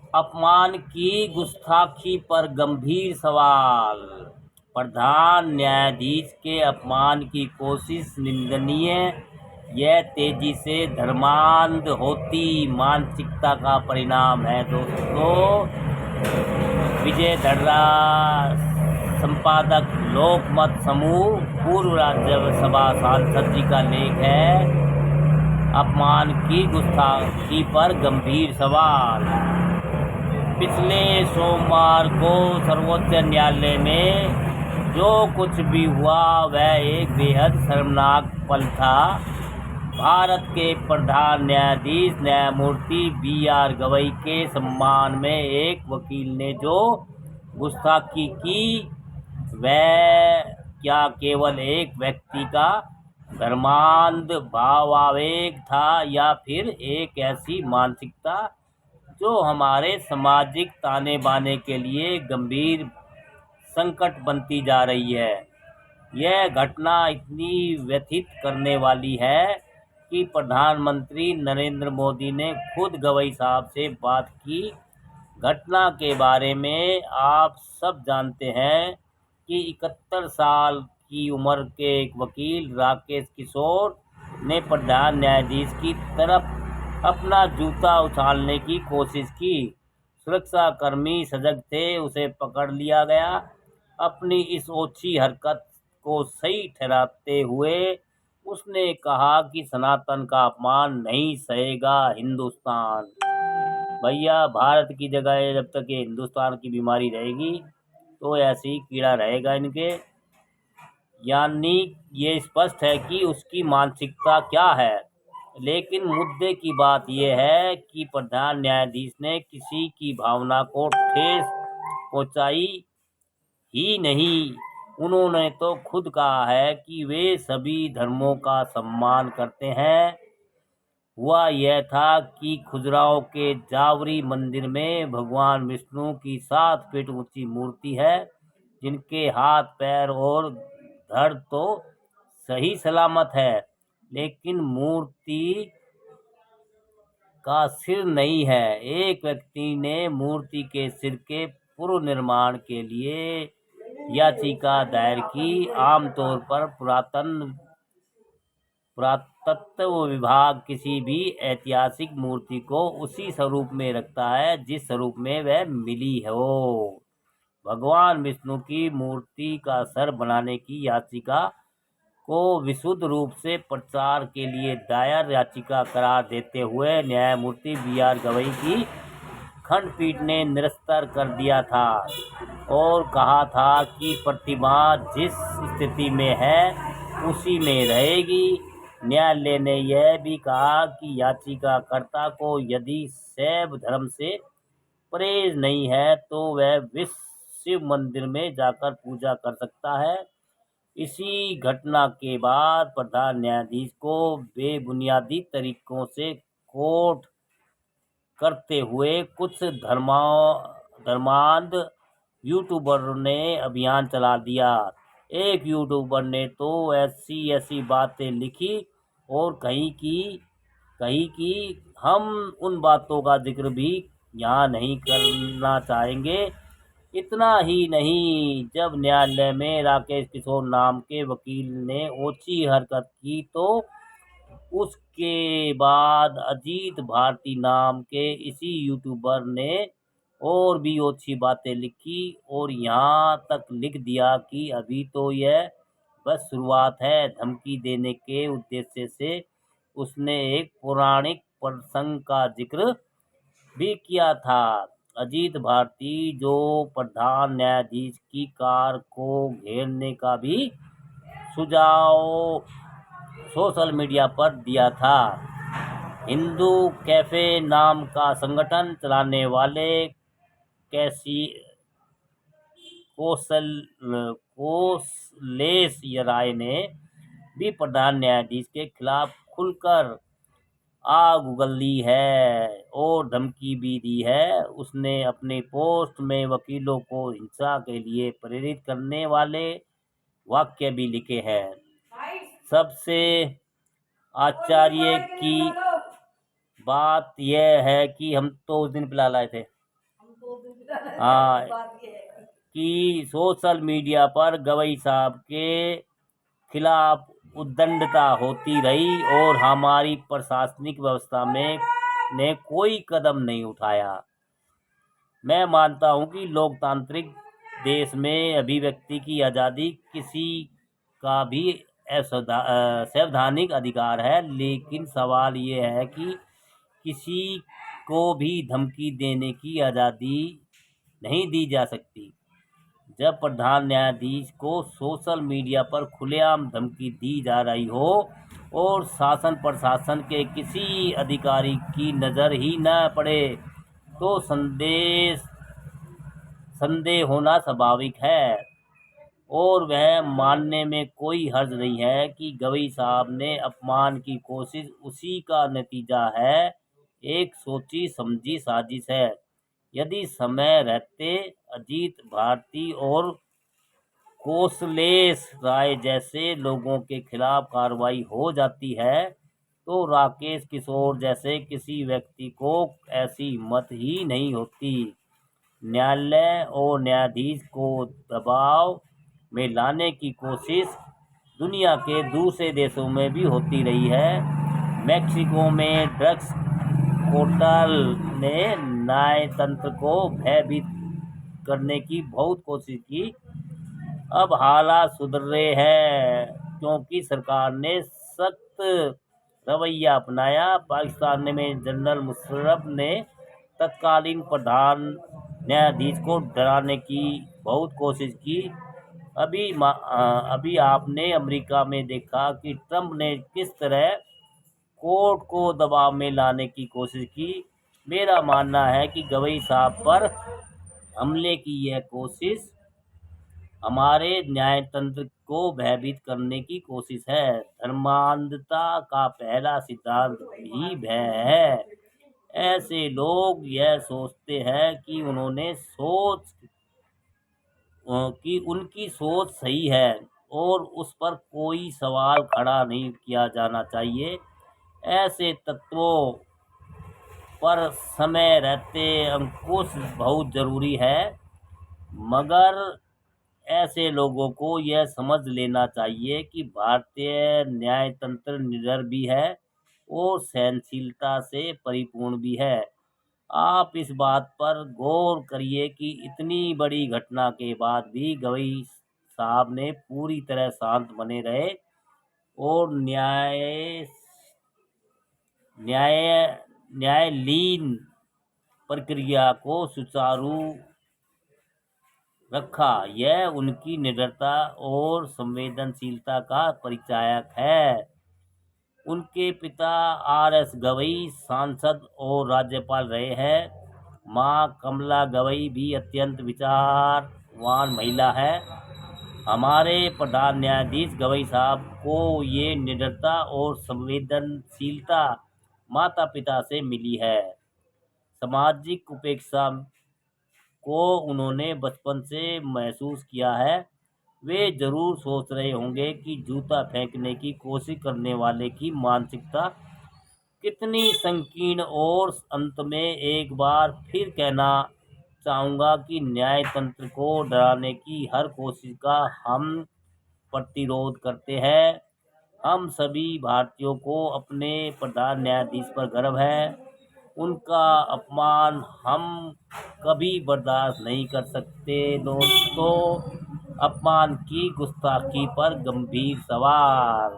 अपमान की गुस्ताखी पर गंभीर सवाल। प्रधान न्यायाधीश के अपमान की कोशिश निंदनीय। यह तेजी से धर्मांध होती मानसिकता का परिणाम है। दोस्तों, विजय धर्रा, संपादक लोकमत समूह, पूर्व राज्यसभा सांसद जी का लेख है, अपमान की गुस्ताखी पर गंभीर सवाल। पिछले सोमवार को सर्वोच्च न्यायालय में जो कुछ भी हुआ वह एक बेहद शर्मनाक पल था। भारत के प्रधान न्यायाधीश न्यायमूर्ति B.R. गवई के सम्मान में एक वकील ने जो गुस्ताखी की, वह क्या केवल एक व्यक्ति का धर्मांध भावावेग था या फिर एक ऐसी मानसिकता जो हमारे सामाजिक ताने बाने के लिए गंभीर संकट बनती जा रही है। यह घटना इतनी व्यथित करने वाली है कि प्रधानमंत्री नरेंद्र मोदी ने खुद गवई साहब से बात की। घटना के बारे में आप सब जानते हैं कि 71 साल की उम्र के एक वकील राकेश किशोर ने प्रधान न्यायाधीश की तरफ अपना जूता उछालने की कोशिश की। सुरक्षाकर्मी सजग थे, उसे पकड़ लिया गया। अपनी इस ओछी हरकत को सही ठहराते हुए उसने कहा कि सनातन का अपमान नहीं सहेगा हिंदुस्तान। भैया, भारत की जगह जब तक ये हिंदुस्तान की बीमारी रहेगी तो ऐसी कीड़ा रहेगा इनके। यानी ये स्पष्ट है कि उसकी मानसिकता क्या है। लेकिन मुद्दे की बात यह है कि प्रधान न्यायाधीश ने किसी की भावना को ठेस पहुंचाई ही नहीं। उन्होंने तो खुद कहा है कि वे सभी धर्मों का सम्मान करते हैं। हुआ यह था कि खजुराहो के जावरी मंदिर में भगवान विष्णु की 7 फीट ऊंची मूर्ति है, जिनके हाथ, पैर और धड़ तो सही सलामत है, लेकिन मूर्ति का सिर नहीं है। एक व्यक्ति ने मूर्ति के सिर के पुनर्निर्माण के लिए याचिका दायर की। आमतौर पर पुरातत्व विभाग किसी भी ऐतिहासिक मूर्ति को उसी स्वरूप में रखता है जिस स्वरूप में वह मिली हो। भगवान विष्णु की मूर्ति का सर बनाने की याचिका को विशुद्ध रूप से प्रचार के लिए दायर याचिका करार देते हुए न्यायमूर्ति B.R. गवई की खंडपीठ ने निरस्त कर दिया था और कहा था कि प्रतिमा जिस स्थिति में है उसी में रहेगी। न्यायालय ने यह भी कहा कि याचिकाकर्ता को यदि शैव धर्म से परहेज नहीं है तो वह शिव मंदिर में जाकर पूजा कर सकता है। इसी घटना के बाद प्रधान न्यायाधीश को बेबुनियादी तरीकों से कोर्ट करते हुए कुछ धर्मांध यूट्यूबर ने अभियान चला दिया। एक यूट्यूबर ने तो ऐसी बातें लिखी और कही कि हम उन बातों का जिक्र भी यहाँ नहीं करना चाहेंगे। इतना ही नहीं, जब न्यायालय में राकेश किशोर नाम के वकील ने ओछी हरकत की तो उसके बाद अजीत भारती नाम के इसी यूट्यूबर ने और भी ओछी बातें लिखी और यहाँ तक लिख दिया कि अभी तो यह बस शुरुआत है। धमकी देने के उद्देश्य से उसने एक पौराणिक प्रसंग का जिक्र भी किया था। अजीत भारती जो प्रधान न्यायाधीश की कार को घेरने का भी सुझाव सोशल मीडिया पर दिया था। हिंदू कैफे नाम का संगठन चलाने वाले कोशलेश राय ने भी प्रधान न्यायाधीश के खिलाफ खुलकर आग उगली है और धमकी भी दी है। उसने अपने पोस्ट में वकीलों को हिंसा के लिए प्रेरित करने वाले वाक्य भी लिखे हैं। सबसे आश्चर्य की बात यह है कि हम तो उस दिन पिला लाए थे। हाँ कि सोशल मीडिया पर गवई साहब के खिलाफ उद्दंडता होती रही और हमारी प्रशासनिक व्यवस्था में ने कोई कदम नहीं उठाया। मैं मानता हूं कि लोकतांत्रिक देश में अभिव्यक्ति की आज़ादी किसी का भी संवैधानिक अधिकार है, लेकिन सवाल ये है कि किसी को भी धमकी देने की आज़ादी नहीं दी जा सकती। जब प्रधान न्यायाधीश को सोशल मीडिया पर खुलेआम धमकी दी जा रही हो और शासन प्रशासन के किसी अधिकारी की नज़र ही न पड़े, तो संदेह होना स्वाभाविक है और वह मानने में कोई हर्ज नहीं है कि गवई साहब ने अपमान की कोशिश उसी का नतीजा है, एक सोची समझी साजिश है। यदि समय रहते अजीत भारती और कौशलेश राय जैसे लोगों के खिलाफ कार्रवाई हो जाती है, तो राकेश किशोर जैसे किसी व्यक्ति को ऐसी हिम्मत ही नहीं होती। न्यायालय और न्यायाधीश को दबाव में लाने की कोशिश दुनिया के दूसरे देशों में भी होती रही है। मेक्सिको में ड्रग्स कोर्टेल ने न्यायतंत्र को भयभीत करने की बहुत कोशिश की। अब हालात सुधर रहे हैं क्योंकि सरकार ने सख्त रवैया अपनाया। पाकिस्तान में जनरल मुशर्रफ ने तत्कालीन प्रधान न्यायाधीश को डराने की बहुत कोशिश की। अभी आपने अमेरिका में देखा कि ट्रंप ने किस तरह कोर्ट को दबाव में लाने की कोशिश की। मेरा मानना है कि गवई साहब पर हमले की यह कोशिश हमारे न्यायतंत्र को भयभीत करने की कोशिश है। धर्मांधता का पहला सिद्धांत भी भय है। ऐसे लोग यह सोचते हैं कि उनकी सोच सही है और उस पर कोई सवाल खड़ा नहीं किया जाना चाहिए। ऐसे तत्वों पर समय रहते अंकुश बहुत ज़रूरी है, मगर ऐसे लोगों को यह समझ लेना चाहिए कि भारतीय न्यायतंत्र निडर भी है और सहनशीलता से परिपूर्ण भी है। आप इस बात पर गौर करिए कि इतनी बड़ी घटना के बाद भी गवई साहब ने पूरी तरह शांत बने रहे और न्यायालयीन प्रक्रिया को सुचारू रखा। यह उनकी निडरता और संवेदनशीलता का परिचायक है। उनके पिता R.S. गवई सांसद और राज्यपाल रहे हैं। मां कमला गवई भी अत्यंत विचारवान महिला है। हमारे प्रधान न्यायाधीश गवई साहब को ये निडरता और संवेदनशीलता माता पिता से मिली है। सामाजिक उपेक्षा को उन्होंने बचपन से महसूस किया है। वे जरूर सोच रहे होंगे कि जूता फेंकने की कोशिश करने वाले की मानसिकता कितनी संकीर्ण। और अंत में एक बार फिर कहना चाहूँगा कि न्यायतंत्र को डराने की हर कोशिश का हम प्रतिरोध करते हैं। हम सभी भारतीयों को अपने प्रधान न्यायाधीश पर गर्व है। उनका अपमान हम कभी बर्दाश्त नहीं कर सकते। दोस्तों, अपमान की गुस्ताखी पर गंभीर सवाल।